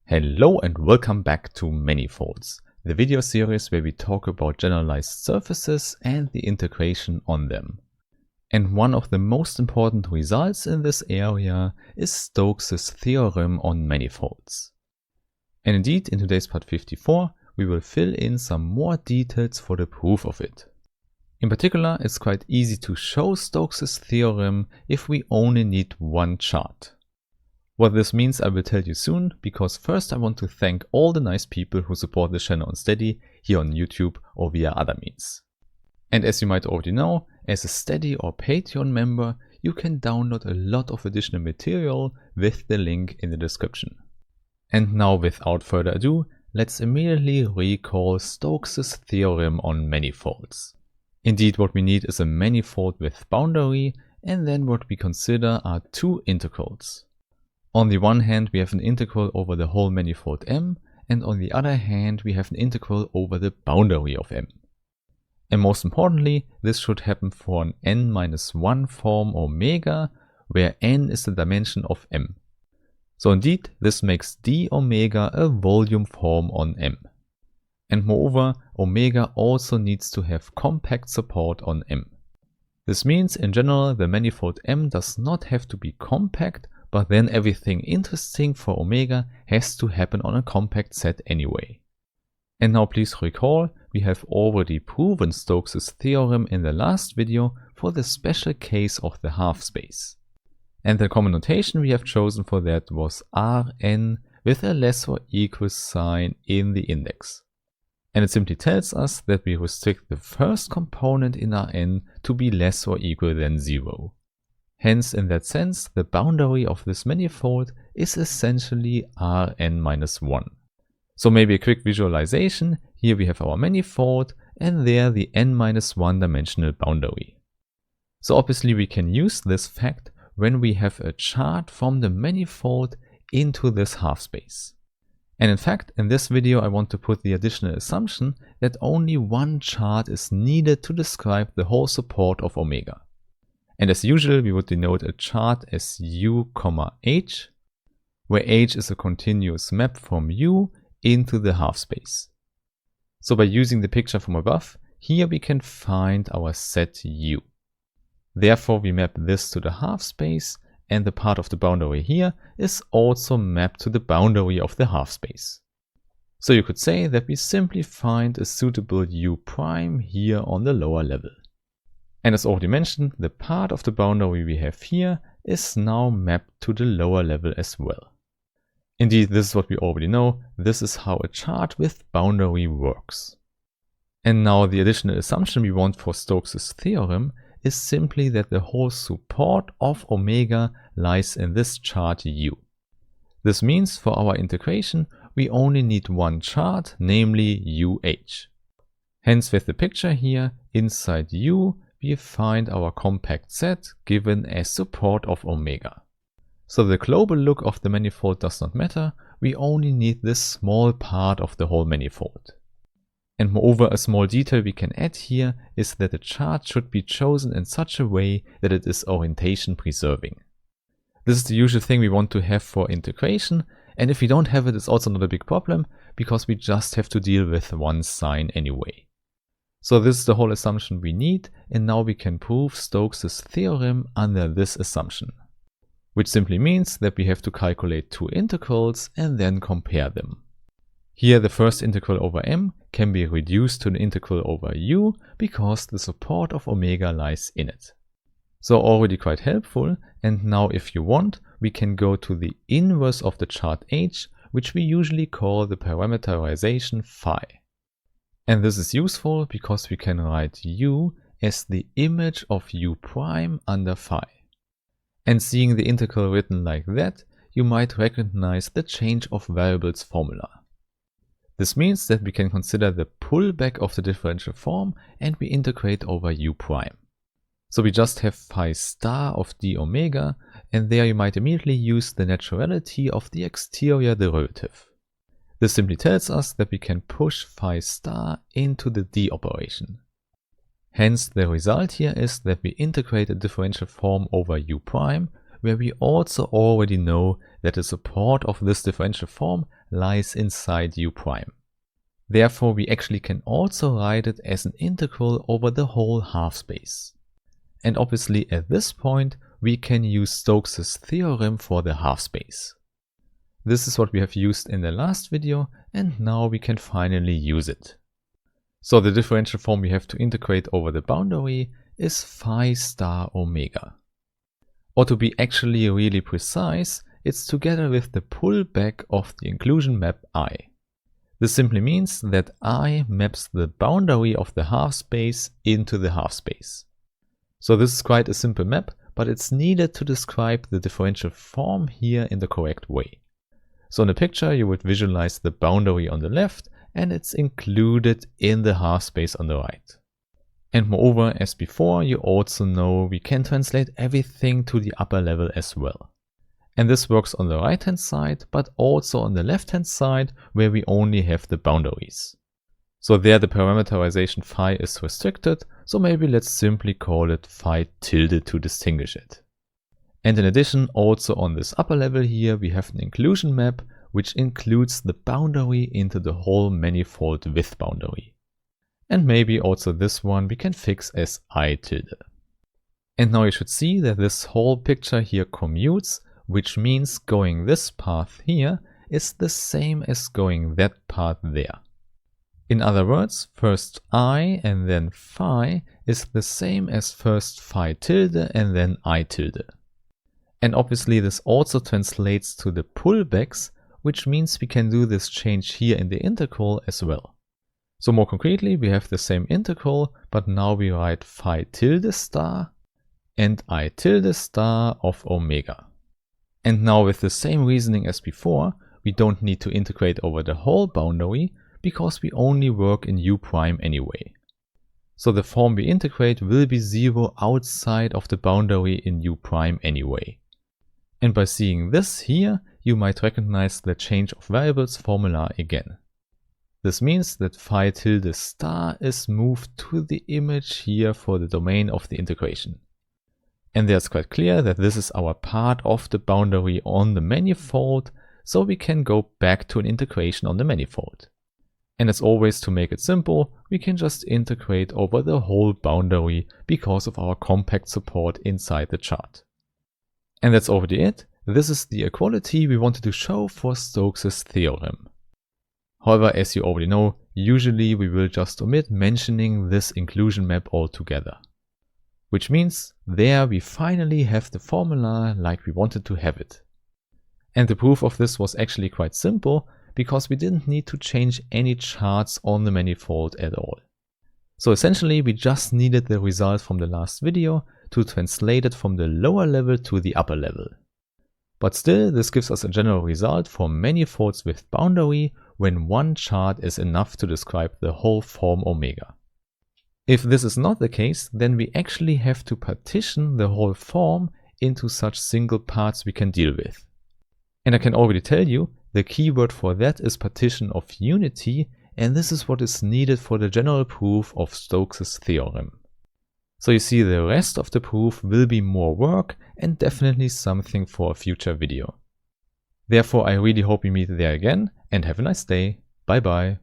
Hello and welcome back to Manifolds, the video series where we talk about generalized surfaces and the integration on them. And one of the most important results in this area is Stokes' theorem on manifolds. And indeed, in today's part 54, we will fill in some more details for the proof of it. In particular, it's quite easy to show Stokes' theorem if we only need one chart. What this means I will tell you soon, because first I want to thank all the nice people who support the channel on Steady, here on YouTube or via other means. And as you might already know, as a Steady or Patreon member, you can download a lot of additional material with the link in the description. And now without further ado, let's immediately recall Stokes' theorem on manifolds. Indeed, what we need is a manifold with boundary, and then what we consider are two integrals. On the one hand, we have an integral over the whole manifold M, and on the other hand, we have an integral over the boundary of M. And most importantly, this should happen for an n-1 form omega, where n is the dimension of M. So indeed, this makes d omega a volume form on M. And moreover, omega also needs to have compact support on M. This means in general the manifold M does not have to be compact, but then everything interesting for omega has to happen on a compact set anyway. And now please recall, we have already proven Stokes' theorem in the last video for the special case of the half space. And the common notation we have chosen for that was Rn with a less or equal sign in the index. And it simply tells us that we restrict the first component in Rn to be less or equal than 0. Hence, in that sense, the boundary of this manifold is essentially Rn-1. So maybe a quick visualization, here we have our manifold and there the n-1 dimensional boundary. So obviously we can use this fact when we have a chart from the manifold into this half space. And in fact, in this video I want to put the additional assumption that only one chart is needed to describe the whole support of omega. And as usual, we would denote a chart as u, h, where h is a continuous map from u into the half space. So by using the picture from above, here we can find our set u. Therefore we map this to the half space, and the part of the boundary here is also mapped to the boundary of the half space. So you could say that we simply find a suitable u prime here on the lower level. And as already mentioned, the part of the boundary we have here is now mapped to the lower level as well. Indeed, this is what we already know. This is how a chart with boundary works. And now the additional assumption we want for Stokes' theorem is simply that the whole support of omega lies in this chart u. This means for our integration, we only need one chart, namely UH. Hence with the picture here, inside u, we find our compact set given as support of omega. So the global look of the manifold does not matter, we only need this small part of the whole manifold. And moreover, a small detail we can add here is that the chart should be chosen in such a way that it is orientation preserving. This is the usual thing we want to have for integration, and if we don't have it, it's also not a big problem, because we just have to deal with one sign anyway. So this is the whole assumption we need, and now we can prove Stokes' theorem under this assumption. Which simply means that we have to calculate two integrals and then compare them. Here the first integral over m can be reduced to an integral over u because the support of omega lies in it. So already quite helpful, and now if you want, we can go to the inverse of the chart h, which we usually call the parameterization phi. And this is useful because we can write u as the image of u prime under phi. And seeing the integral written like that, you might recognize the change of variables formula. This means that we can consider the pullback of the differential form and we integrate over u prime. So we just have phi star of d omega, and there you might immediately use the naturality of the exterior derivative. This simply tells us that we can push phi star into the d operation. Hence the result here is that we integrate a differential form over u prime where we also already know that the support of this differential form lies inside u prime. Therefore, we actually can also write it as an integral over the whole half space. And obviously at this point, we can use Stokes' theorem for the half space. This is what we have used in the last video, and now we can finally use it. So the differential form we have to integrate over the boundary is phi star omega. Or to be actually really precise, it's together with the pullback of the inclusion map I. This simply means that I maps the boundary of the half space into the half space. So this is quite a simple map, but it's needed to describe the differential form here in the correct way. So in the picture you would visualize the boundary on the left, and it's included in the half space on the right. And moreover, as before, you also know we can translate everything to the upper level as well. And this works on the right hand side, but also on the left hand side where we only have the boundaries. So there the parameterization phi is restricted, so maybe let's simply call it phi tilde to distinguish it. And in addition, also on this upper level here we have an inclusion map which includes the boundary into the whole manifold with boundary. And maybe also this one we can fix as I tilde. And now you should see that this whole picture here commutes, which means going this path here is the same as going that path there. In other words, first I and then phi is the same as first phi tilde and then I tilde. And obviously this also translates to the pullbacks, which means we can do this change here in the integral as well. So more concretely, we have the same integral, but now we write phi tilde star and I tilde star of omega. And now with the same reasoning as before, we don't need to integrate over the whole boundary because we only work in u prime anyway. So the form we integrate will be 0 outside of the boundary in u prime anyway. And by seeing this here, you might recognize the change of variables formula again. This means that phi tilde star is moved to the image here for the domain of the integration. And there's quite clear that this is our part of the boundary on the manifold, so we can go back to an integration on the manifold. And as always, to make it simple, we can just integrate over the whole boundary because of our compact support inside the chart. And that's already it. This is the equality we wanted to show for Stokes' theorem. However, as you already know, usually we will just omit mentioning this inclusion map altogether. Which means there we finally have the formula like we wanted to have it. And the proof of this was actually quite simple because we didn't need to change any charts on the manifold at all. So essentially we just needed the result from the last video to translate it from the lower level to the upper level. But still, this gives us a general result for manifolds with boundary when one chart is enough to describe the whole form omega. If this is not the case, then we actually have to partition the whole form into such single parts we can deal with. And I can already tell you, the keyword for that is partition of unity, and this is what is needed for the general proof of Stokes' theorem. So you see, the rest of the proof will be more work and definitely something for a future video. Therefore, I really hope we meet there again and have a nice day. Bye bye.